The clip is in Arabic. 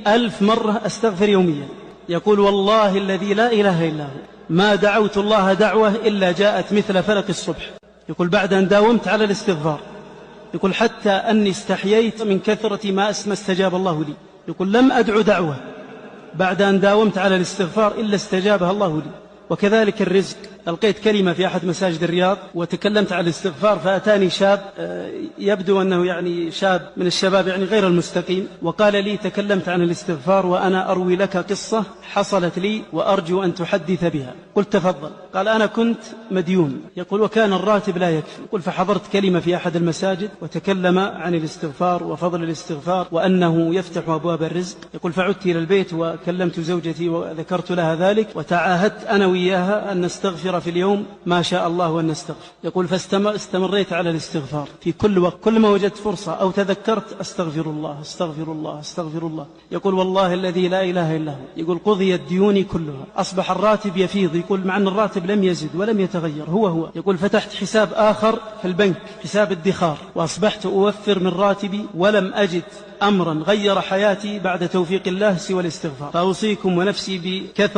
1000 مرة أستغفر يوميا. يقول والله الذي لا إله إلا هو ما دعوت الله دعوة إلا جاءت مثل فلك الصبح. يقول بعد أن داومت على الاستغفار، يقول حتى أني استحييت من كثرة ما استجاب الله لي. يقول لم أدعو دعوة بعد أن داومت على الاستغفار إلا استجابها الله لي. وكذلك الرزق. ألقيت كلمة في أحد مساجد الرياض وتكلمت عن الاستغفار، فأتاني شاب يبدو أنه يعني شاب من الشباب يعني غير المستقيم، وقال لي تكلمت عن الاستغفار وأنا أروي لك قصة حصلت لي وأرجو أن تحدث بها. قلت تفضل. قال أنا كنت مديون، يقول وكان الراتب لا يكفي. يقول فحضرت كلمة في أحد المساجد وتكلم عن الاستغفار وفضل الاستغفار وأنه يفتح أبواب الرزق. يقول فعدت إلى البيت وكلمت زوجتي وذكرت لها ذلك، وتعاهدت أنا وإياها أن نستغفر في اليوم ما شاء الله وأن نستغفر. يقول فاستمريت على الاستغفار في كل وقت، كل ما وجدت فرصة أو تذكرت أستغفر الله أستغفر الله أستغفر الله. يقول والله الذي لا إله إلا هو، يقول قضيت ديوني كلها، أصبح الراتب يفيض. يقول مع أن الراتب لم يزد ولم يتغير هو. يقول فتحت حساب آخر في البنك، حساب الادخار، وأصبحت أوفر من راتبي ولم أجد أمرا غير حياتي بعد توفيق الله سوى الاستغفار. فأوصيكم ونفسي بكثرة